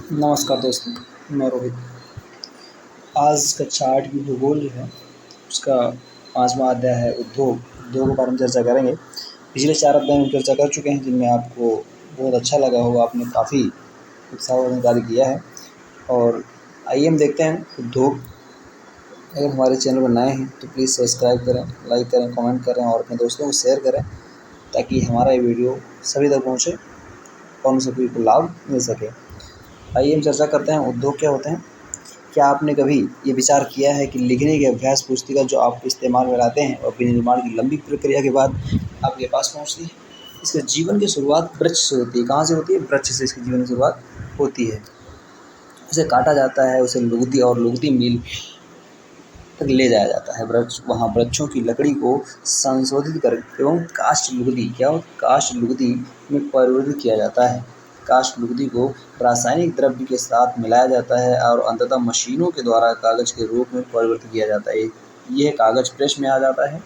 नमस्कार दोस्तों, मैं रोहित। आज कक्षा 8 की भूगोल जो है उसका 5वां अध्याय है उद्योग। उद्योग के बारे में चर्चा करेंगे। पिछले 4 अध्याय में चर्चा कर चुके हैं जिनमें आपको बहुत अच्छा लगा होगा, आपने काफ़ी उत्साहवर्धक कार्य किया है। और आइए हम देखते हैं उद्योग। अगर हमारे चैनल पर नए हैं तो प्लीज़ सब्सक्राइब करें, लाइक करें, कमेंट करें और अपने दोस्तों को शेयर करें ताकि हमारा ये वीडियो सभी तक पहुँचे और उन सभी को लाभ मिल सके। आइए हम चर्चा करते हैं उद्योग क्या होते हैं। क्या आपने कभी ये विचार किया है कि लिखने की अभ्यास पुस्तिका जो आप इस्तेमाल में लाते हैं और विनिर्माण की लंबी प्रक्रिया के बाद आपके पास पहुंचती है, इसके जीवन की शुरुआत वृक्ष से होती है। कहाँ से होती है? वृक्ष से इसकी जीवन की शुरुआत होती है। उसे काटा जाता है, उसे लुगदी और लुगदी मिल तक ले जाया जाता है। वहाँ वृक्षों की लकड़ी को संशोधित कर एवं काष्ठ लुगदी काष्ठ लुगदी में परिवर्तित किया जाता है। काष्ठ लुगदी को रासायनिक द्रव्य के साथ मिलाया जाता है और अंततः मशीनों के द्वारा कागज के रूप में परिवर्तित किया जाता है। यह कागज प्रेस में आ जाता है।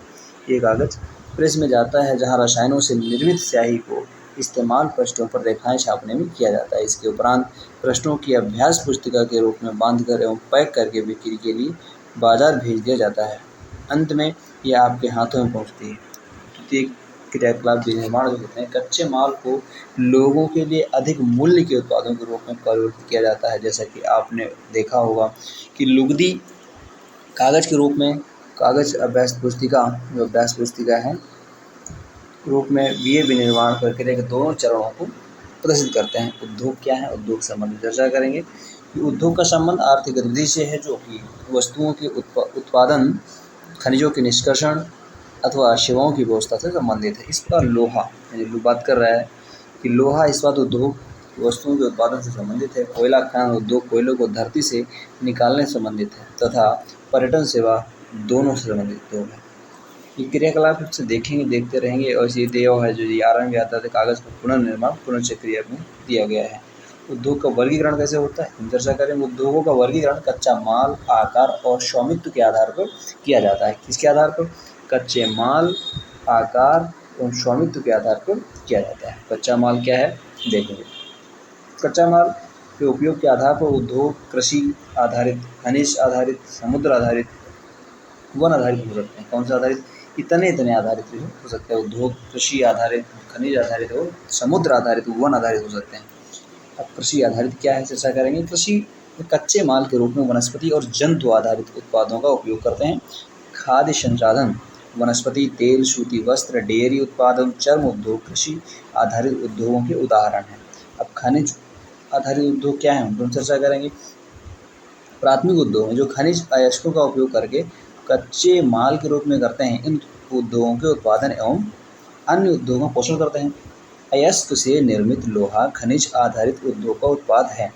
ये कागज प्रेस में जाता है जहाँ रसायनों से निर्मित स्याही को इस्तेमाल पृष्ठों पर रेखाएं छापने में किया जाता है। इसके उपरांत पृष्ठों की अभ्यास पुस्तिका के रूप में बांधकर एवं पैक करके बिक्री के लिए बाजार भेज दिया जाता है। अंत में यह आपके हाथों में पहुंचती है। द्वितीय क्रियाकलाप विनिर्माण जो होते हैं, कच्चे माल को लोगों के लिए अधिक मूल्य के उत्पादों के रूप में परिवर्तित किया जाता है। जैसा कि आपने देखा होगा कि लुगदी कागज के रूप में कागज अभ्यास पुस्तिका जो अभ्यास पुस्तिका है रूप में ये विनिर्माण प्रक्रिया के दोनों चरणों को प्रदर्शित करते हैं। उद्योग क्या है? उद्योग संबंधी चर्चा करेंगे कि उद्योग का संबंध आर्थिक गतिविधि से है जो कि वस्तुओं के उत्पादन, खनिजों के निष्कर्षण अथवा सेवाओं की व्यवस्था से संबंधित है। इस प्रकार लोहा यानी बात कर रहा है कि लोहा इस्पात उद्योग वस्तुओं के उत्पादन से संबंधित है। कोयला खनन उद्योग कोयलों को धरती से निकालने से संबंधित है तथा पर्यटन सेवा दोनों से संबंधित उद्योग है। ये क्रियाकलाप से देखते रहेंगे और ये देव है जो 11वें आता है कागज का पुनर्निर्माण पुनर्चक्रिया में दिया गया है। उद्योग का वर्गीकरण कैसे होता है हम चर्चा करेंगे। उद्योगों का वर्गीकरण कच्चा माल, आकार और स्वामित्व के आधार पर किया जाता है। किसके आधार पर? कच्चे माल, आकार एवं स्वामित्व के आधार पर किया जाता है। कच्चा माल क्या है देखेंगे। कच्चा माल के उपयोग के आधार पर उद्योग कृषि आधारित, खनिज आधारित, समुद्र आधारित, वन आधारित हो सकते हैं। कौन से आधारित? इतने आधारित भी हो सकते हैं। उद्योग कृषि आधारित, खनिज आधारित और समुद्र आधारित, वन आधारित हो सकते हैं। अब कृषि आधारित क्या है चर्चा करेंगे। कृषि कच्चे माल के रूप में वनस्पति और जंतु आधारित उत्पादों का उपयोग करते हैं। खाद्य संसाधन, वनस्पति तेल, सूती वस्त्र, डेयरी उत्पादन, चर्म उद्योग कृषि आधारित उद्योगों के उदाहरण हैं। अब खनिज आधारित उद्योग क्या है हम चर्चा करेंगे। प्राथमिक उद्योग जो खनिज अयस्कों का उपयोग करके कच्चे माल के रूप में करते हैं। इन उद्योगों के उत्पादन एवं अन्य उद्योगों का पोषण करते हैं। अयस्क से निर्मित लोहा खनिज आधारित उद्योग का उत्पाद है।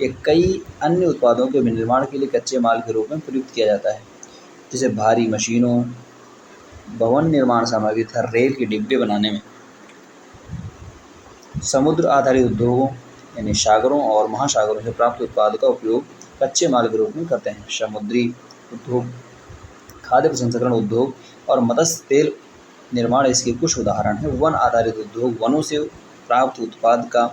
ये कई अन्य उत्पादों के विनिर्माण के लिए कच्चे माल के रूप में प्रयुक्त किया जाता है, जैसे भारी मशीनों, भवन निर्माण सामग्री तथा रेल के डिब्बे बनाने में। समुद्र आधारित उद्योगों यानी सागरों और महासागरों से प्राप्त उत्पाद का उपयोग कच्चे माल के रूप में करते हैं। समुद्री उद्योग, खाद्य प्रसंस्करण उद्योग और मत्स्य तेल निर्माण इसके कुछ उदाहरण हैं। वन आधारित उद्योग वनों से प्राप्त उत्पाद का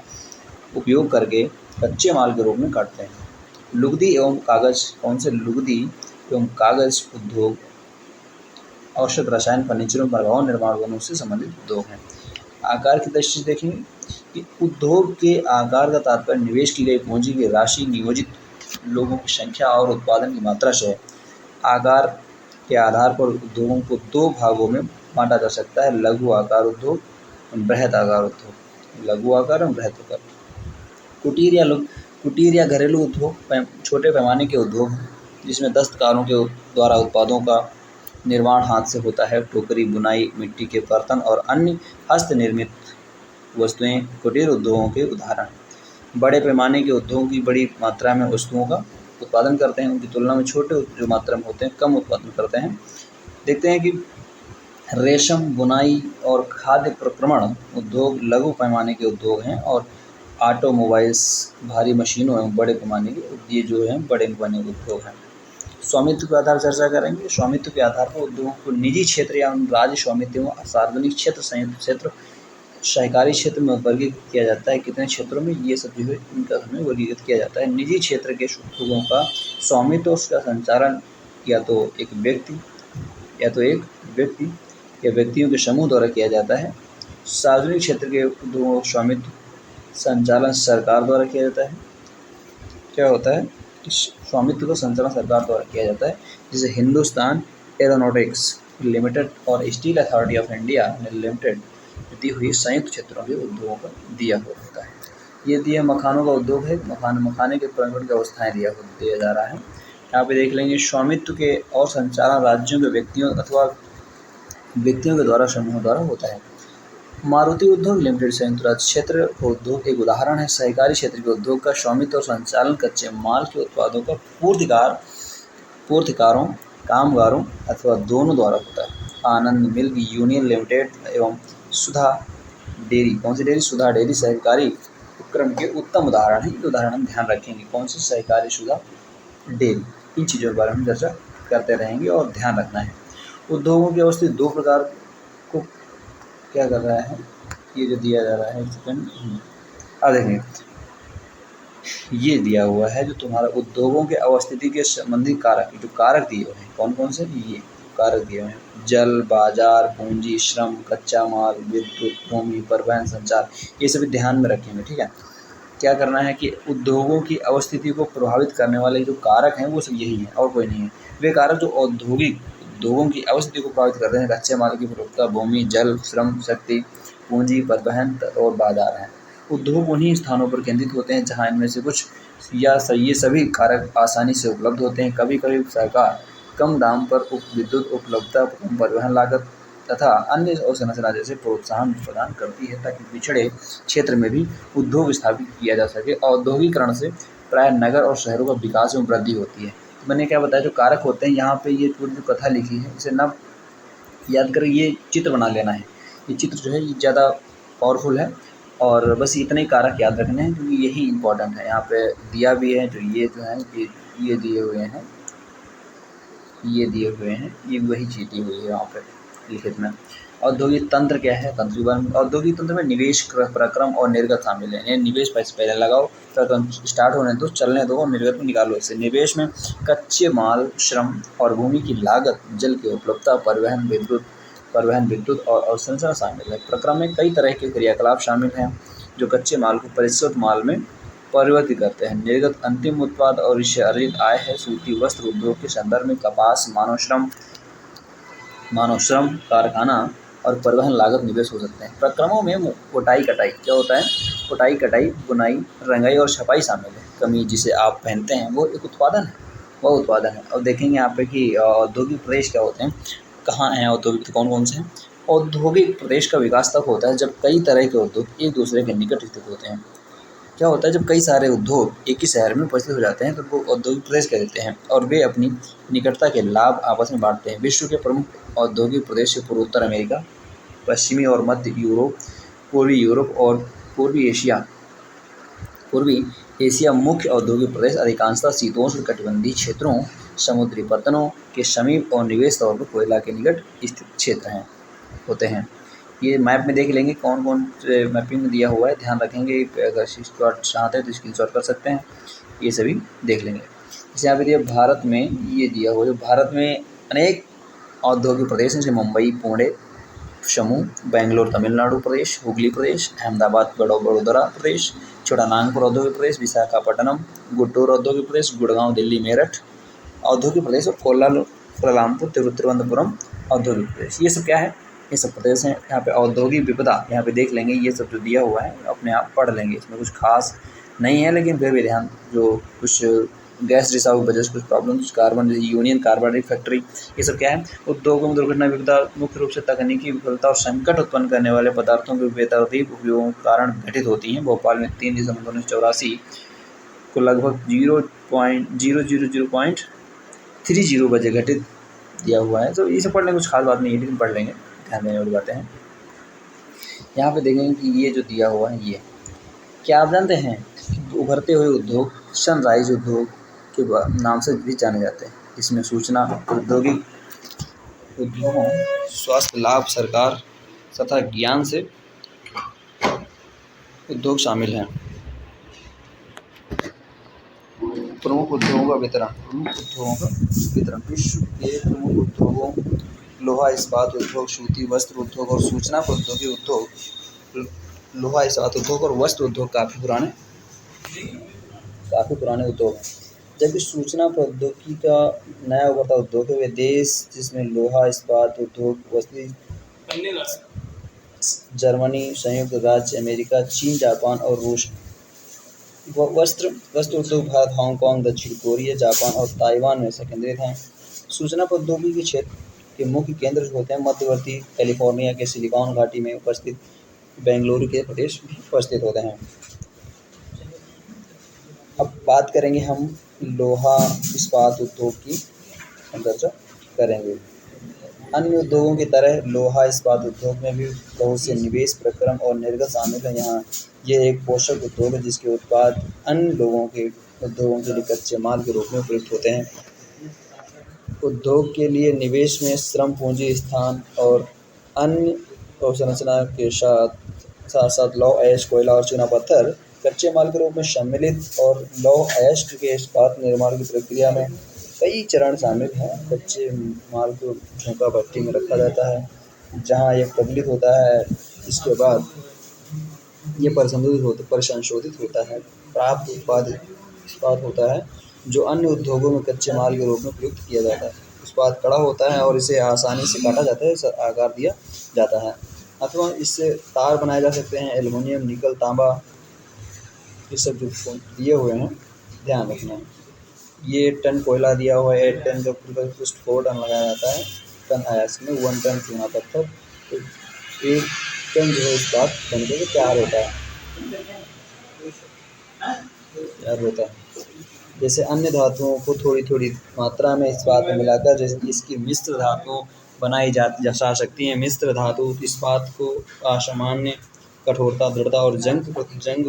उपयोग करके कच्चे माल के रूप में करते हैं। लुगदी एवं कागज, कौन से? लुगदी एवं कागज उद्योग औषध, रसायन, फर्नीचरों, भवन निर्माण वनों से संबंधित उद्योग हैं। आकार की दृष्टि से देखेंगे कि उद्योग के आकार का तात्पर्य निवेश की गई पूंजी की राशि, नियोजित लोगों की संख्या और उत्पादन की मात्रा से है। आकार के आधार पर उद्योगों को दो भागों में बांटा जा सकता है: लघु आकार उद्योग और बृहद आकार उद्योग। लघु आकार और बृहद आकार। कुटीर या घरेलू उद्योग छोटे पैमाने के उद्योग हैं जिसमें दस्तकारों के द्वारा उत्पादों का निर्माण हाथ से होता है। टोकरी, बुनाई, मिट्टी के बर्तन और अन्य हस्त निर्मित वस्तुएं कुटीर उद्योगों के उदाहरण हैं। बड़े पैमाने के उद्योग की बड़ी मात्रा में वस्तुओं का उत्पादन करते हैं, उनकी तुलना में छोटे जो मात्रा में होते हैं कम उत्पादन करते हैं। देखते हैं कि रेशम, बुनाई और खाद्य प्रक्रमण उद्योग लघु पैमाने के उद्योग हैं और ऑटोमोबाइल्स, भारी मशीनों एवं बड़े पैमाने के ये जो हैं बड़े पैमाने के उद्योग हैं। स्वामित्व के आधार चर्चा करेंगे। स्वामित्व के आधार पर उद्योगों को निजी क्षेत्र या राज्य स्वामित्व एवं सार्वजनिक क्षेत्र, संयुक्त क्षेत्र सहकारी क्षेत्र में वर्गीकृत किया जाता है कितने क्षेत्रों में, ये सब जो है इनका हमें वर्गीकृत किया जाता है। निजी क्षेत्र के उद्योगों का स्वामित्व, उसका संचालन या तो एक व्यक्ति या व्यक्तियों के समूह द्वारा किया जाता है। सार्वजनिक क्षेत्र के उद्योगों का स्वामित्व संचालन सरकार द्वारा किया जाता है। क्या होता है, स्वामित्व का संचालन सरकार द्वारा किया जाता है। जैसे हिंदुस्तान एरोनॉटिक्स लिमिटेड और steel authority of India limited दी हुई संयुक्त क्षेत्रों के उद्योगों का दिया हुआ होता है। ये दिया मखानों का उद्योग है, मखाने के प्रबंधन की अवस्थाएँ दिया जा रहा है। यहाँ पे देख लेंगे स्वामित्व के और संचालन राज्यों के व्यक्तियों के द्वारा, समूहों द्वारा होता है। मारुति उद्योग लिमिटेड संयुक्त राज्य क्षेत्र उद्योग एक उदाहरण है। सहकारी क्षेत्र के उद्योग का स्वामित्व और संचालन कच्चे माल के उत्पादों का पूर्तिकारों, कामगारों अथवा दोनों द्वारा होता है। आनंद मिल्क यूनियन लिमिटेड एवं सुधा डेयरी, कौन सी डेयरी, सुधा डेयरी सहकारी उपक्रम के उत्तम उदाहरण है। ये उदाहरण हम ध्यान रखेंगे, कौन सी, सहकारी सुधा डेयरी। इन चीज़ों के बारे में चर्चा करते रहेंगे और ध्यान रखना है। उद्योगों की अवस्थित दो प्रकार को क्या कर रहा है, ये जो दिया जा रहा है, एक सेकंड, अब देखेंगे, ये दिया हुआ है जो तुम्हारा उद्योगों के अवस्थिति के संबंधित कारक, जो कारक दिए हुए हैं कौन कौन से, ये कारक दिए हुए हैं, जल, बाजार, पूंजी, श्रम, कच्चा माल, विद्युत, भूमि, परिवहन, संचार, ये सभी ध्यान में रखेंगे। ठीक है, क्या करना है कि उद्योगों की अवस्थिति को प्रभावित करने वाले जो कारक हैं वो सब यही हैं और कोई नहीं है। वे कारक जो उद्योगों की अवस्थिति को प्रभावित करते हैं कच्चे माल की उपलब्धता, भूमि, जल, श्रम, शक्ति, पूंजी, परिवहन और बाजार हैं। उद्योग उन्हीं स्थानों पर केंद्रित होते हैं जहां इनमें से कुछ या ये सभी कारक आसानी से उपलब्ध होते हैं। कभी कभी सरकार कम दाम पर विद्युत उपलब्धता, कम परिवहन लागत तथा अन्य अवसंरचना जैसे प्रोत्साहन प्रदान करती है ताकि पिछड़े क्षेत्र में भी उद्योग स्थापित किया जा सके। औद्योगिकरण से प्राय नगर और शहरों का विकास में वृद्धि होती है। मैंने क्या बताया, जो कारक होते हैं यहाँ पे, ये पूरी जो कथा लिखी है इसे ना याद करें, ये चित्र बना लेना है। ये चित्र जो है ये ज़्यादा पावरफुल है और बस इतने ही कारक याद रखने हैं क्योंकि यही इंपॉर्टेंट है। यहाँ पे दिया भी है, जो ये जो है ये दिए हुए हैं, ये वही चीज़ दी हुई है यहाँ पे लिखित में। औद्योगिक तंत्र क्या है, तंत्र के बारे में। औद्योगिक तंत्र में निवेश, प्रक्रम और निर्गत शामिल है। निवेश पैसे पहले लगाओ, प्रक्रम स्टार्ट होने दो, चलने दो और निर्गत में निकालो इसे। निवेश में कच्चे माल, श्रम और भूमि की लागत, जल की उपलब्धता, परिवहन, विद्युत और अवसंरचना शामिल है। प्रक्रम में कई तरह के क्रियाकलाप शामिल हैं जो कच्चे माल को परिष्कृत माल में परिवर्तित करते हैं। निर्गत अंतिम उत्पाद और इससे अर्जित आय है। सूती वस्त्र उद्योग के संदर्भ में कपास, मानव श्रम, कारखाना और परिवहन लागत निवेश हो सकते हैं। प्रक्रमों में कुटाई कटाई क्या होता है, कुटाई कटाई, बुनाई, रंगाई और छपाई शामिल है। कमीज जिसे आप पहनते हैं वो एक उत्पादन है, और देखेंगे यहाँ पे कि औद्योगिक प्रदेश क्या होते हैं, कहाँ हैं औद्योगिक, कौन कौन से हैं। औद्योगिक प्रदेश का विकास तब होता है जब कई तरह के उद्योग एक दूसरे के निकट स्थित होते हैं। क्या होता है, जब कई सारे उद्योग एक ही शहर में उपस्थित हो जाते हैं तो वो औद्योगिक प्रदेश कह देते हैं और वे अपनी निकटता के लाभ आपस में बांटते हैं। विश्व के प्रमुख औद्योगिक प्रदेश से पूर्वोत्तर अमेरिका, पश्चिमी और मध्य यूरोप, पूर्वी यूरोप और पूर्वी एशिया मुख्य औद्योगिक प्रदेश अधिकांशतः शीतोष्ण कटिबंधीय क्षेत्रों, समुद्री पत्तनों के समीप और निवेश तौर पर कोयला के निकट स्थित क्षेत्र होते हैं। ये मैप में देख लेंगे कौन कौन से मैपिंग में दिया हुआ है, ध्यान रखेंगे। अगर स्क्रीनशॉट चाहते हैं तो स्क्रीनशॉट कर सकते हैं, ये सभी देख लेंगे। जैसे यहाँ पे दिया भारत में, ये दिया हुआ जो भारत में अनेक औद्योगिक प्रदेश हैं जैसे मुंबई, पुणे, समूह, बेंगलोर तमिलनाडु प्रदेश, हुगली प्रदेश, अहमदाबाद वडोदरा प्रदेश, छोटा नागपुर औद्योगिक प्रदेश, विशाखापट्टनम, गुंटूर औद्योगिक प्रदेश, गुड़गांव दिल्ली मेरठ औद्योगिक प्रदेश और कोलालमपुर तिरुवनंतपुरम औद्योगिक प्रदेश। ये सब क्या है, ये सब प्रदेश हैं। यहाँ पे औद्योगिक विपदा यहाँ पे देख लेंगे, ये सब जो दिया हुआ है अपने आप पढ़ लेंगे, इसमें कुछ खास नहीं है लेकिन फिर भी ध्यान, जो कुछ गैस रिसाव की वजह से कुछ problem, carbon union carbon factory, ये सब क्या है, उद्योगों में दुर्घटना विपदा मुख्य रूप से तकनीकी विफलता और संकट उत्पन्न करने वाले पदार्थों के बेतरतीब उपयोग के कारण घटित होती हैं। भोपाल में 3 दिसंबर 1984 को लगभग 0.000.30 बजे घटित दिया हुआ है। तो ये सब पढ़ लेंगे, कुछ खास बात नहीं है लेकिन पढ़ लेंगे, ध्यान देने वाली बातें हैं। यहाँ पे देखेंगे कि ये जो दिया हुआ है, ये क्या आप जानते हैं, उभरते हुए उद्योग सनराइज उद्योग के नाम से भी जाने जाते हैं। इसमें सूचना औद्योगिक उद्योगों, स्वास्थ्य लाभ, सरकार तथा ज्ञान से उद्योग शामिल हैं। प्रमुख उद्योगों का वितरण। विश्व के प्रमुख उद्योगों लोहा इस्पात उद्योग, सूती वस्त्र उद्योग और सूचना प्रौद्योगिकी उद्योग। लोहा इस्पात उद्योग और वस्त्र उद्योग काफ़ी पुराने उद्योग हैं, जबकि सूचना प्रौद्योगिकी का नया उभरता उद्योग है। वे देश जिसमें लोहा इस्पात उद्योग वस्त्र जर्मनी, संयुक्त राज्य अमेरिका, चीन, जापान और रूस। वस्त्र उद्योग भारत, हांगकांग, दक्षिण कोरिया, जापान और ताइवान में से केंद्रित हैं। सूचना प्रौद्योगिकी के क्षेत्र के मुख्य केंद्र होते हैं मध्यवर्ती कैलिफोर्निया के सिलिकॉन घाटी में उपस्थित बेंगलुरु के प्रदेश भी उपस्थित होते हैं। अब बात करेंगे हम लोहा इस्पात उद्योग की चर्चा करेंगे। अन्य उद्योगों की तरह लोहा इस्पात उद्योग में भी बहुत से निवेश प्रक्रम और निर्गत शामिल हैं। यहाँ ये एक पोषक उद्योग है जिसके उत्पाद अन्य उद्योगों के लिए कच्चे माल के रूप में उपयुक्त होते हैं। उद्योग के लिए निवेश में श्रम पूंजी, स्थान और अन्य अवसंरचना के साथ साथ लौह अयस्क, कोयला और चूना पत्थर कच्चे माल के रूप में सम्मिलित और लौह अयस्क के इस्पात निर्माण की प्रक्रिया में कई चरण शामिल हैं। कच्चे माल को झोंका भट्टी में रखा जाता है जहां यह प्रज्वलित होता है। इसके बाद ये परिसंशोधित होता है, प्राप्त उत्पाद इस्पात होता है जो अन्य उद्योगों में कच्चे माल के रूप में प्रयुक्त किया जाता है। इस्पात कड़ा होता है और इसे आसानी से काटा जाता है, इसे आकार दिया जाता है अथवा इससे तार बनाए जा सकते हैं। एल्युमिनियम, निकल, तांबा ये सब जो दिए हुए हैं ध्यान रखना है। ये टन कोयला दिया हुआ है, 8 टन का पृष्ठ 4 टन लगाया जाता है। टन अयस्क में 1 टन चूना पत्थर, तो 1 टन जो है इस्पात बनकर तैयार होता है। जैसे अन्य धातुओं को थोड़ी थोड़ी मात्रा में इस्पात में मिलाकर जैसे इसकी मिश्र धातुओं बनाई जा सकती हैं। मिश्र धातु इस्पात को असामान्य कठोरता, दृढ़ता और जंग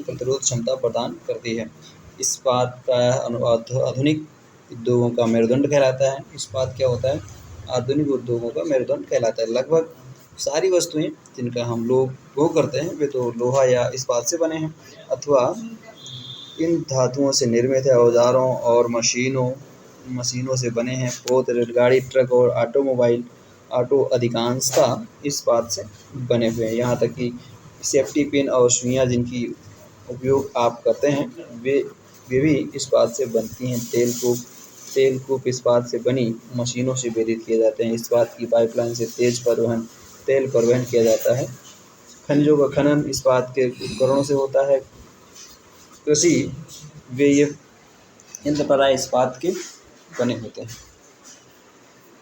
प्रतिरोध क्षमता प्रदान करती है। इस्पात का आधुनिक उद्योगों का मेरुदंड कहलाता है। इस्पात क्या होता है? आधुनिक उद्योगों का मेरुदंड कहलाता है। लगभग सारी वस्तुएं जिनका हम लोग उपयोग करते हैं वे तो लोहा या इस्पात से बने हैं अथवा इन धातुओं से निर्मित है। औजारों और मशीनों से बने हैं। पोत, रेलगाड़ी, ट्रक और ऑटो अधिकांशतः इस्पात से बने हुए हैं। यहाँ तक कि सेफ्टी पिन और सुइयाँ जिनकी उपयोग आप करते हैं वे भी इस्पात से बनती हैं। तेल कूप इस्पात से बनी मशीनों से विद्युत किए जाते हैं। इस्पात की पाइपलाइन से तेल परिवहन किया जाता है। खनिजों का खनन इस्पात के उपकरणों से होता है। कृषि वे ये यंत्र प्रायः इस्पात के बने होते हैं।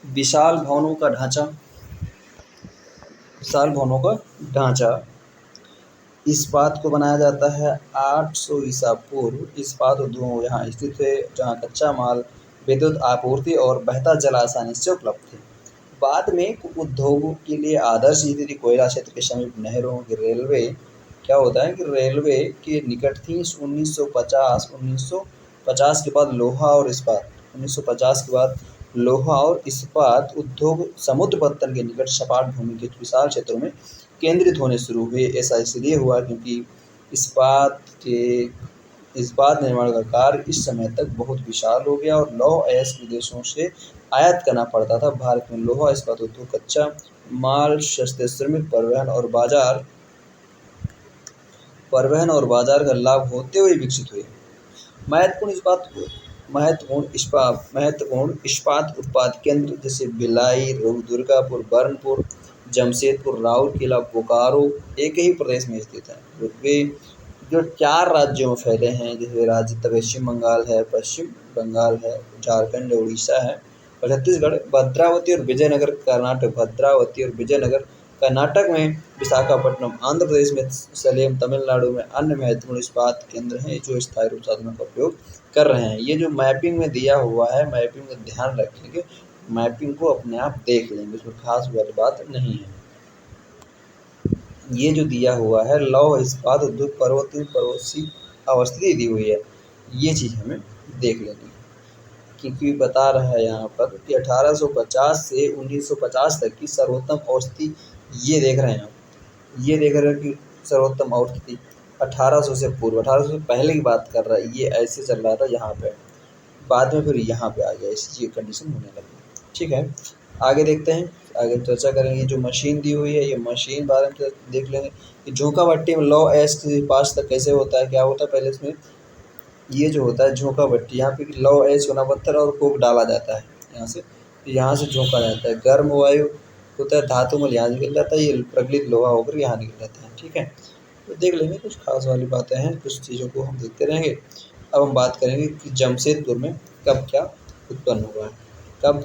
विशाल भवनों का ढांचा इस्पात को बनाया जाता है। 800 ईसा पूर्व इस्पात उद्योग यहाँ स्थित है जहाँ कच्चा माल, विद्युत आपूर्ति और बहता जल आसानी से उपलब्ध थे। बाद में उद्योगों के लिए आदर्श स्थिति कोयला क्षेत्र के समीप नहरों की रेलवे क्या होता है कि रेलवे के निकट थी। 1950 के बाद लोहा और इस्पात उद्योग समुद्र पत्तन के निकट सपाट भूमि के विशाल क्षेत्रों में केंद्रित होने शुरू हुए। ऐसा इसलिए हुआ क्योंकि इस्पात निर्माण का कार्य इस समय तक बहुत विशाल हो गया और लौह अयस्क विदेशों से आयात करना पड़ता था। भारत में लोहा इस्पात उद्योग कच्चा माल, सस्ते श्रमिक, परिवहन और बाजार का लाभ होते हुए विकसित हुए। महत्वपूर्ण इस्पात उत्पाद केंद्र जैसे भिलाई, दुर्गापुर, बर्नपुर, जमशेदपुर, राउरकेला, बोकारो एक ही प्रदेश में स्थित हैं। वे जो 4 राज्यों में फैले हैं जैसे राज्य पश्चिम बंगाल है, झारखंड, उड़ीसा है और छत्तीसगढ़। भद्रावती और विजयनगर कर्नाटक में, विशाखापट्टनम आंध्र प्रदेश में, सलेम तमिलनाडु में अन्य महत्वपूर्ण इस्पात केंद्र हैं जो स्थायी रूप साधनों का उपयोग कर रहे हैं। ये जो मैपिंग में दिया हुआ है, मैपिंग में ध्यान रखेंगे, मैपिंग को अपने आप देख लेंगे, इसमें खास वाली बात नहीं है। ये जो दिया हुआ है लौह इस्पात उद्योग पर्वतीय अवस्थिति दी हुई है, ये चीज़ हमें देख लेनी है क्योंकि बता रहा है यहाँ पर कि 1850 से 1950 तक की सर्वोत्तम अवस्थिति ये देख रहे हैं कि सर्वोत्तम अवस्थिति 1800 से पूर्व, 1800 से पहले की बात कर रहा है, ये ऐसे चल रहा था यहाँ पे, बाद में फिर यहाँ पे आ गया, इस ये कंडीशन होने लगी। ठीक है, आगे देखते हैं, आगे चर्चा करेंगे। जो मशीन दी हुई है, ये मशीन बारे में देख लेंगे कि झोंका भट्टी में लौ एस के पास तक कैसे होता है, क्या होता है। पहले इसमें ये जो होता है झोंका भट्टी, यहाँ पे लौ एच चूना पत्थर और कोक डाला जाता है यहाँ से झोंका जाता है। गर्म वायु होता है, धातु मल यहाँ निकल जाता है, ये प्रज्वलित लोहा होकर यहाँ निकल जाता है। ठीक है, तो देख लेंगे, कुछ खास वाली बातें हैं, कुछ चीज़ों को हम देखते रहेंगे। अब हम बात करेंगे कि जमशेदपुर में कब क्या उत्पन्न हुआ है। कब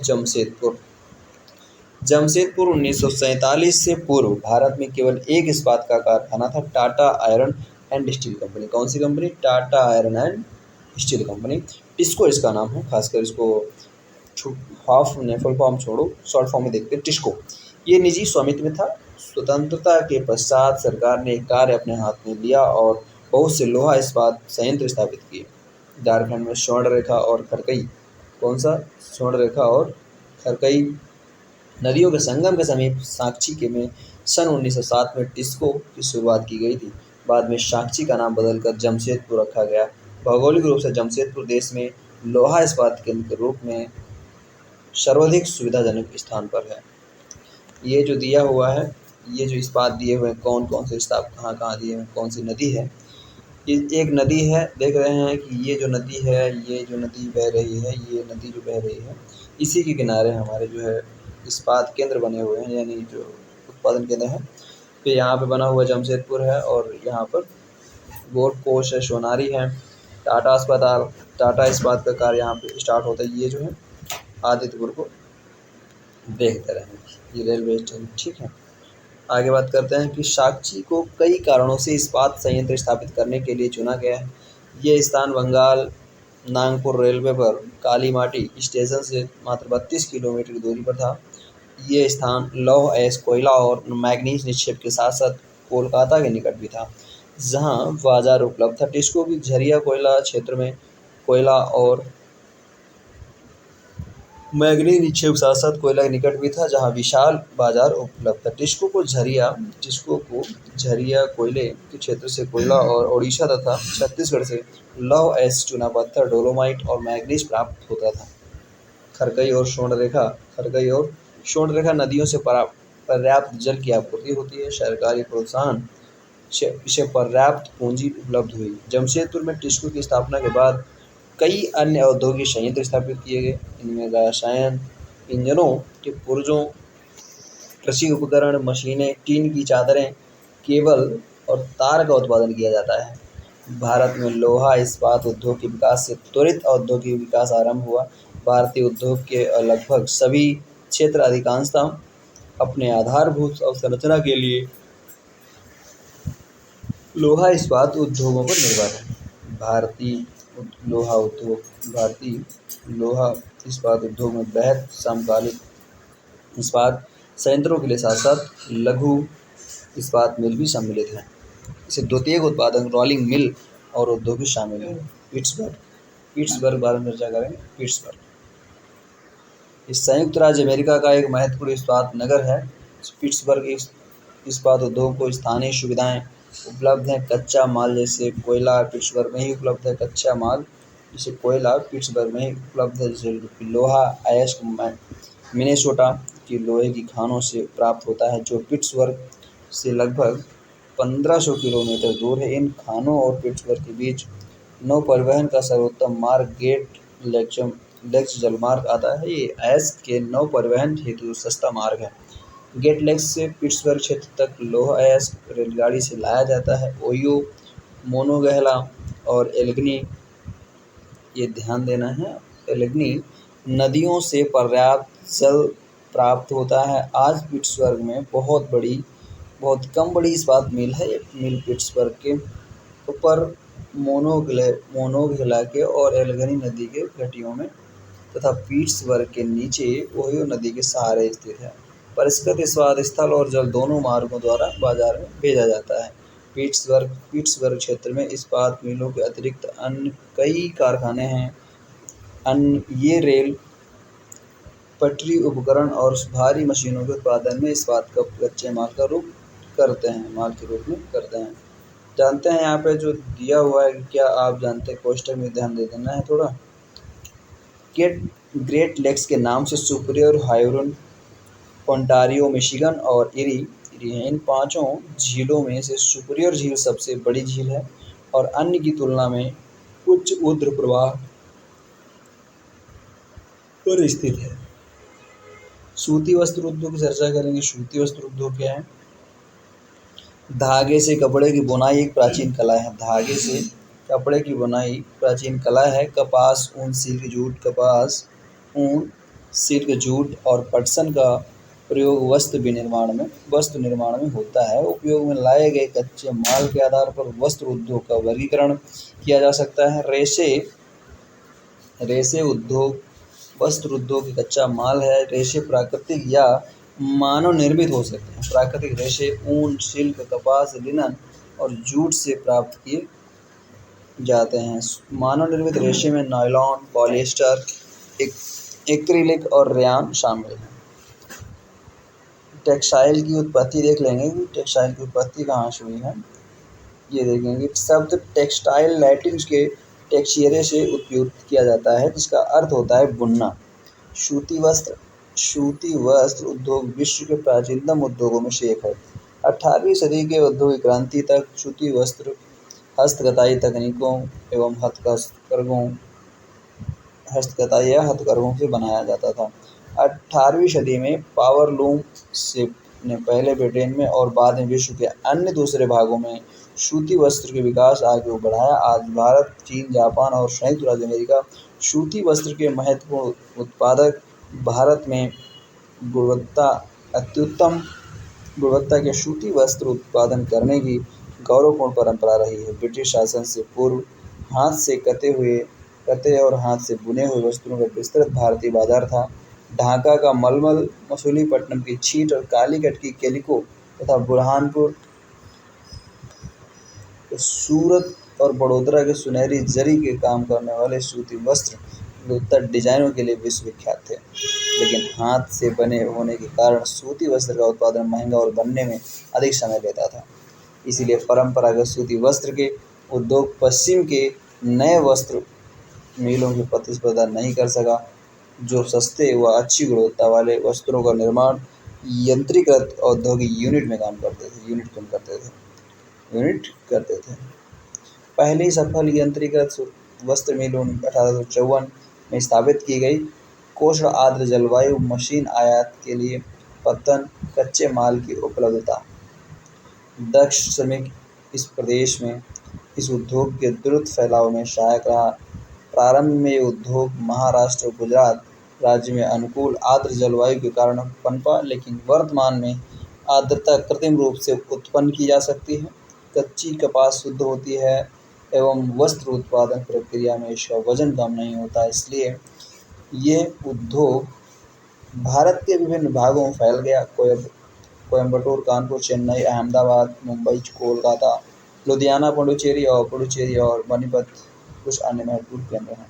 जमशेदपुर 1947 से पूर्व भारत में केवल एक इस्पात का कारखाना था, Tata iron and steel company. कौन सी कंपनी? Tata iron and steel company, TISCO इसका नाम है। खासकर इसको हाफ ने फुल फॉर्म छोड़ो, शॉर्ट फॉर्म में देखते हैं, टिस्को। ये निजी स्वामित्व में था। स्वतंत्रता के पश्चात सरकार ने कार्य अपने हाथ में लिया और बहुत से लोहा इस्पात संयंत्र स्थापित किए। झारखंड में स्वर्णरेखा और खरकई, कौन सा? स्वर्णरेखा और खरकई नदियों के संगम के समीप साक्षी के में सन 1907 में टिस्को की शुरुआत की गई थी। बाद में साक्षी का नाम बदलकर जमशेदपुर रखा गया। भौगोलिक रूप से जमशेदपुर देश में लोहा इस्पात केंद्र के रूप में सर्वाधिक सुविधाजनक स्थान पर है। ये जो दिया हुआ है, ये जो इस्पात दिए हुए हैं, कौन कौन से इस्पात कहाँ कहाँ दिए हुए हैं, कौन सी नदी है। ये एक नदी है, देख रहे हैं कि ये जो नदी है, ये जो नदी बह रही है, ये नदी जो बह रही है, इसी के किनारे हमारे जो है इस्पात केंद्र बने हुए हैं, यानी जो उत्पादन केंद्र है। तो यहाँ पे बना हुआ जमशेदपुर है और यहाँ पर गोट कोश है, सोनारी है, टाटा अस्पताल, टाटा इस्पात का कार्य यहाँ पे स्टार्ट होता है। ये जो है आदित्यपुर को देखते रहें, ये रेलवे स्टेशन। ठीक है, आगे बात करते हैं कि साक्षी को कई कारणों से इस्पात संयंत्र स्थापित करने के लिए चुना गया है। ये स्थान बंगाल नागपुर रेलवे पर काली माटी स्टेशन से मात्र 32 किलोमीटर की दूरी पर था। ये स्थान लौह एस कोयला और मैग्नीज निक्षेप के साथ साथ कोलकाता के निकट भी था, जहां बाजार उपलब्ध था। टिस्को की झरिया कोयला क्षेत्र में कोयला और मैग्नीज निक्षेप साथ साथ कोयला के निकट भी था, जहां विशाल बाजार उपलब्ध था। टिस्को को झरिया कोयले के क्षेत्र से कोयला और ओडिशा तथा छत्तीसगढ़ से लौह एस चूना पत्थर डोलोमाइट और मैग्नीज प्राप्त होता था। खरकई और स्वर्णरेखा नदियों से पर्याप्त जल की आपूर्ति होती है। सरकारी प्रोत्साहन से इसे पर्याप्त पूंजी उपलब्ध हुई। जमशेदपुर में टिस्को की स्थापना के बाद कई अन्य औद्योगिक संयंत्र स्थापित किए गए। इनमें रसायन इंजनों के पुर्जों, कृषि उपकरण, मशीनें, टीन की चादरें, केबल और तार का उत्पादन किया जाता है। भारत में लोहा इस्पात उद्योग के विकास से त्वरित औद्योगिक विकास आरंभ हुआ। भारतीय उद्योग के लगभग सभी क्षेत्र अधिकांशतः अपने आधारभूत अवसंरचना के लिए लोहा इस्पात उद्योगों पर निर्भर है। भारतीय लोहा इस्पात उद्योग में बृहत समकालीन इस्पात संयंत्रों के लिए साथ साथ लघु इस्पात मिल भी सम्मिलित हैं। इसे द्वितीयक उत्पादन रोलिंग मिल और उद्योग भी शामिल हैं। पिट्सबर्ग बारे में चर्चा करेंगे। पिट्सबर्ग इस संयुक्त राज्य अमेरिका का एक महत्वपूर्ण इस्पात नगर है। पिट्सबर्ग इस्पात उद्योग को स्थानीय सुविधाएं उपलब्ध हैं। कच्चा माल जैसे कोयला पिट्सबर्ग में ही उपलब्ध है। कच्चा माल जैसे कोयला पिट्सबर्ग में ही उपलब्ध है। जैसे लोहा अयस्क मिनेसोटा की लोहे की खानों से प्राप्त होता है, जो पिट्सबर्ग से लगभग 1500 किलोमीटर दूर है। इन खानों और पिट्सबर्ग के बीच नौ परिवहन का सर्वोत्तम मार्ग गेट लेक्स जलमार्ग आता है। ये अयस्क के नौ परिवहन हेतु सस्ता मार्ग है। गेट लेक्स से पिट्सबर्ग क्षेत्र तक लौह अयस्क रेलगाड़ी से लाया जाता है। ओयो, मोनोगहेला और एल्गनी, ये ध्यान देना है, एल्गनी नदियों से पर्याप्त जल प्राप्त होता है। आज पिट्सबर्ग में बहुत कम बड़ी इस्पात मिल है। मिल पिट्सबर्ग के ऊपर मोनोगहेला के और एल्गनी नदी के घाटियों में तथा पिट्सबर्ग के नीचे ओहियो नदी के सहारे स्थित है। परिष्कृत इस्पात स्थल और जल दोनों मार्गों द्वारा बाजार में भेजा जाता है। पिट्सबर्ग क्षेत्र में इस्पात मिलों के अतिरिक्त अन्य कई कारखाने हैं। ये रेल पटरी उपकरण और भारी मशीनों के उत्पादन में इस्पात का कच्चे माल के रूप में करते हैं। जानते हैं यहाँ पे जो दिया हुआ है, क्या आप जानते हैं? क्वेश्चन में ध्यान दे देना है थोड़ा। गेट ग्रेट लेक्स के नाम से सुपीरियर, हाइरून, ओंटारियो, मिशिगन और इरी हैं। इन पांचों झीलों में से सुपीरियर झील सबसे बड़ी झील है और अन्य की तुलना में उच्च ऊर्ध्व प्रवाह पर स्थित है। सूती वस्त्र उद्योग की चर्चा करेंगे। सूती वस्त्र उद्योग क्या है? धागे से कपड़े की बुनाई एक प्राचीन कला है। धागे से कपड़े की बुनाई प्राचीन कला है। कपास, ऊन, सिल्क, जूट, कपास, ऊन, सिल्क, जूट और पटसन का प्रयोग वस्त्र निर्माण में होता है। उपयोग में लाए गए कच्चे माल के आधार पर वस्त्र उद्योग का वर्गीकरण किया जा सकता है। रेशे उद्योग वस्त्र उद्योग की कच्चा माल है। रेशे प्राकृतिक या मानव निर्मित हो सकते हैं। प्राकृतिक रेशे ऊन, सिल्क, कपास, लिनन और जूट से प्राप्त किए जाते हैं। मानव निर्मित रेशे में नायलॉन, पॉलिएस्टर, एक्रिलिक और रेयान शामिल हैं। टेक्सटाइल की उत्पत्ति देख लेंगे कि टेक्सटाइल की उत्पत्ति कहाँ से हुई है, ये देखेंगे। शब्द टेक्सटाइल लैटिन के टेक्सचरे से उपयुक्त किया जाता है, जिसका अर्थ होता है बुनना। सूती वस्त्र उद्योग विश्व के प्राचीनतम उद्योगों में से एक है। 18वीं सदी के औद्योगिक क्रांति तक सूती वस्त्र हस्तकताई तकनीकों एवं हथकरघों से बनाया जाता था। 18वीं सदी में पावरलूम शिप ने पहले ब्रिटेन में और बाद में विश्व के अन्य दूसरे भागों में सूती वस्त्र के विकास आगे बढ़ाया। आज भारत, चीन, जापान और संयुक्त राज्य अमेरिका सूती वस्त्र के महत्वपूर्ण उत्पादक। भारत में अत्युत्तम गुणवत्ता के सूती वस्त्र उत्पादन करने की गौरवपूर्ण परंपरा रही है। ब्रिटिश शासन से पूर्व हाथ से कते और हाथ से बुने हुए वस्त्रों का विस्तृत भारतीय बाजार था। ढाका का मलमल, मसूलीपट्टनम की छीट और कालीकट की कैलिको तथा बुरहानपुर, सूरत और बड़ोदरा के सुनहरी जरी के काम करने वाले सूती वस्त्र विविधतर डिजाइनों के लिए विश्वविख्यात थे। लेकिन हाथ से बने होने के कारण सूती वस्त्र का उत्पादन महंगा और बनने में अधिक समय लेता था। इसीलिए परंपरागत सूती वस्त्र के उद्योग पश्चिम के नए वस्त्र मिलों की प्रतिस्पर्धा नहीं कर सका, जो सस्ते व अच्छी गुणवत्ता वाले वस्त्रों का निर्माण यंत्रीकृत औद्योगिक यूनिट करते थे। पहली सफल यंत्रीकृत वस्त्र मिल 1854 में स्थापित की गई। उष्ण आर्द्र जलवायु, मशीन आयात के लिए पत्तन, कच्चे माल की उपलब्धता, दक्ष श्रमिक इस प्रदेश में इस उद्योग के द्रुत फैलाव में सहायक रहा। प्रारंभ में ये उद्योग महाराष्ट्र और गुजरात राज्य में अनुकूल आर्द्र जलवायु के कारण पनपा, लेकिन वर्तमान में आर्द्रता कृत्रिम रूप से उत्पन्न की जा सकती है। कच्ची कपास शुद्ध होती है एवं वस्त्र उत्पादन प्रक्रिया में इसका वजन कम नहीं होता, इसलिए ये उद्योग भारत के विभिन्न भागों में फैल गया। कोयम्बटूर, कानपुर, चेन्नई, अहमदाबाद, मुंबई, कोलकाता, लुधियाना, पुडुचेरी और मणिपत कुछ अन्य महत्वपूर्ण केंद्र हैं।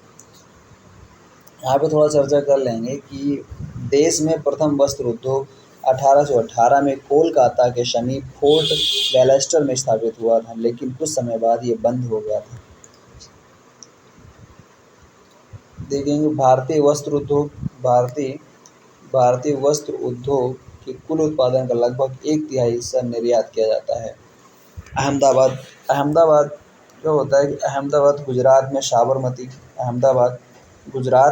यहाँ पे थोड़ा चर्चा कर लेंगे कि देश में प्रथम वस्त्र उद्योग 1818 में कोलकाता के समीप फोर्ट वेलेस्टर में स्थापित हुआ था, लेकिन कुछ समय बाद ये बंद हो गया था। देखेंगे भारतीय वस्त्र उद्योग के कुल उत्पादन का लगभग 1/3 हिस्सा निर्यात किया जाता है। अहमदाबाद क्या होता है कि गुजरात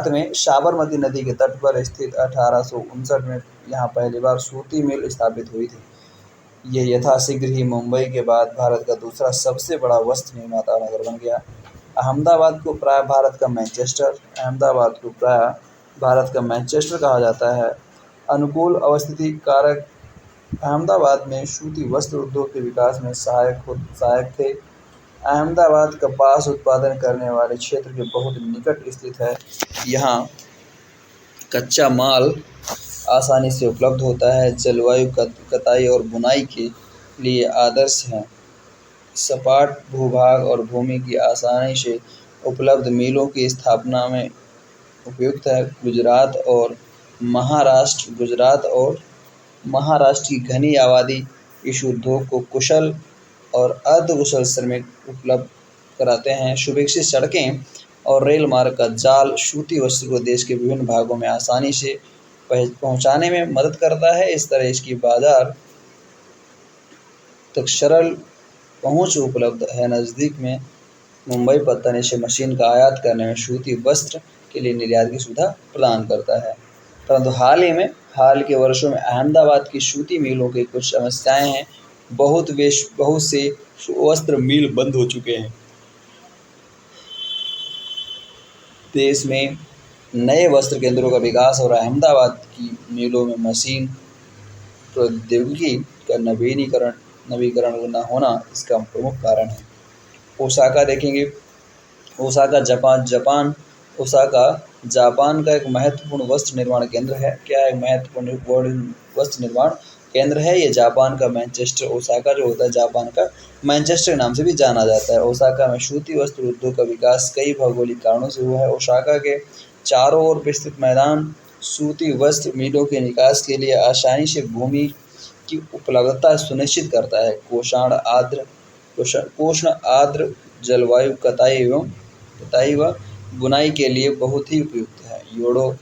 में साबरमती नदी के तट पर स्थित 1859 में यहाँ पहली बार सूती मिल स्थापित हुई थी। यह यथाशीघ्र ही मुंबई के बाद भारत का दूसरा सबसे बड़ा वस्त्र निर्माता नगर बन गया। अहमदाबाद को प्राय भारत का मैनचेस्टर कहा जाता है। अनुकूल अवस्थिति कारक अहमदाबाद में सूती वस्त्र उद्योग के विकास में सहायक थे। अहमदाबाद कपास उत्पादन करने वाले क्षेत्र के बहुत निकट स्थित है। यहाँ कच्चा माल आसानी से उपलब्ध होता है। जलवायु कताई और बुनाई के लिए आदर्श है। सपाट भूभाग और भूमि की आसानी से उपलब्ध मिलों की स्थापना में उपयुक्त है। गुजरात और महाराष्ट्र की घनी आबादी इस उद्योग को कुशल और अर्धकुशल श्रमिक उपलब्ध कराते हैं। सुविकसित सड़कें और रेल मार्ग का जाल सूती वस्त्र को देश के विभिन्न भागों में आसानी से पहुंचाने में मदद करता है। इस तरह इसकी बाजार तक सरल पहुंच उपलब्ध है। नज़दीक में मुंबई पत्तन से मशीन का आयात करने में सूती वस्त्र के लिए निर्यात की सुविधा प्रदान करता है। परंतु हाल के वर्षों में अहमदाबाद की सूती मिलों की कुछ समस्याएं हैं। बहुत से वस्त्र मिल बंद हो चुके हैं। देश में नए वस्त्र केंद्रों का विकास और अहमदाबाद की मिलों में मशीन प्रौद्योगिकी का नवीकरण न होना इसका प्रमुख कारण है। ओसाका देखेंगे। ओसाका जापान का एक महत्वपूर्ण वस्त्र निर्माण केंद्र है। क्या एक महत्वपूर्ण वस्त्र निर्माण केंद्र है? ये जापान का मैनचेस्टर, ओसाका जो होता है जापान का मैनचेस्टर के नाम से भी जाना जाता है। ओसाका में सूती वस्त्र उद्योग का विकास कई भौगोलिक कारणों से हुआ है। ओसाका के चारों ओर विस्तृत मैदान सूती वस्त्र मिलों के निकास के लिए आसानी से भूमि की उपलब्धता सुनिश्चित करता है। उष्ण आर्द्र जलवायु कताई व बुनाई के लिए बहुत ही उपयुक्त है। योडो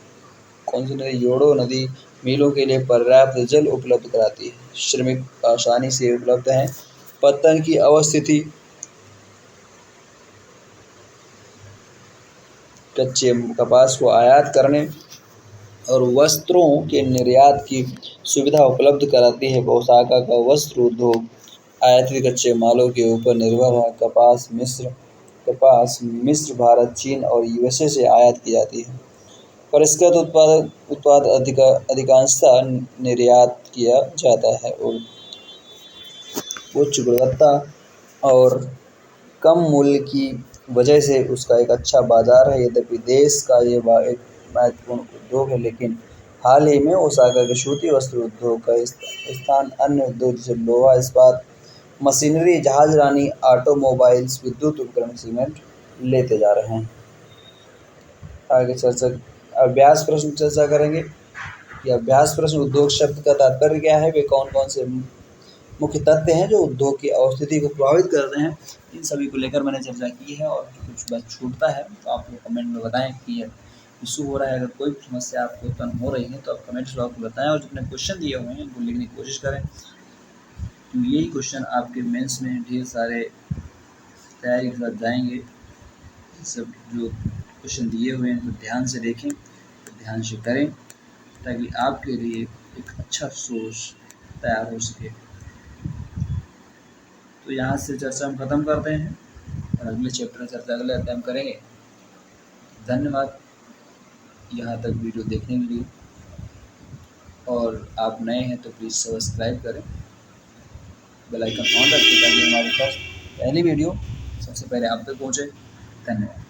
नदी मिलों के लिए पर्याप्त जल उपलब्ध कराती है। श्रमिक आसानी से उपलब्ध हैं। पत्तन की अवस्थिति कच्चे कपास को आयात करने और वस्त्रों के निर्यात की सुविधा उपलब्ध कराती है। ओसाका का वस्त्र उद्योग आयातित कच्चे मालों के ऊपर निर्भर है। कपास मिस्र, भारत, चीन और यूएसए से आयात की जाती है। परिष्कृत उत्पाद अधिकांशतः निर्यात किया जाता है और उच्च गुणवत्ता और कम मूल्य की वजह से उसका एक अच्छा बाजार है। यद्यपि देश का ये एक महत्वपूर्ण उद्योग है, लेकिन हाल ही में ओसाका के सूती वस्त्र उद्योग का स्थान अन्य उद्योग जैसे लोहा इस्पात, मशीनरी, जहाजरानी, ऑटोमोबाइल्स, विद्युत उपकरण, सीमेंट लेते जा रहे हैं। आगे अभ्यास प्रश्न चर्चा करेंगे कि अभ्यास प्रश्न उद्योग शब्द का तात्पर्य क्या है, वे कौन कौन से मुख्य तथ्य हैं जो उद्योग की अवस्थिति को प्रभावित करते हैं। इन सभी को लेकर मैंने चर्चा की है और कुछ बात छूटता है तो आप लोग कमेंट में बताएं कि इशू हो रहा है। अगर कोई समस्या आपको उत्पन्न हो रही है तो आप कमेंट्स में आपको बताएं और जितने क्वेश्चन दिए हुए हैं उनको लिखने की कोशिश करें। तो यही क्वेश्चन आपके मेंस में ढेर सारे तैयारी के साथ जाएंगे। सब जो क्वेश्चन दिए हुए हैं तो ध्यान से देखें, तो ध्यान से करें ताकि आपके लिए एक अच्छा सोर्स तैयार हो सके। तो यहाँ से चर्चा हम ख़त्म करते हैं और अगले चैप्टर में चर्चा अगले अध्याय में करेंगे। धन्यवाद यहाँ तक वीडियो देखने के लिए, और आप नए हैं तो प्लीज़ सब्सक्राइब करें, बेल आइकन ऑन रखें ताकि हमारे पास पहली वीडियो सबसे पहले आप तक पहुँचे। धन्यवाद।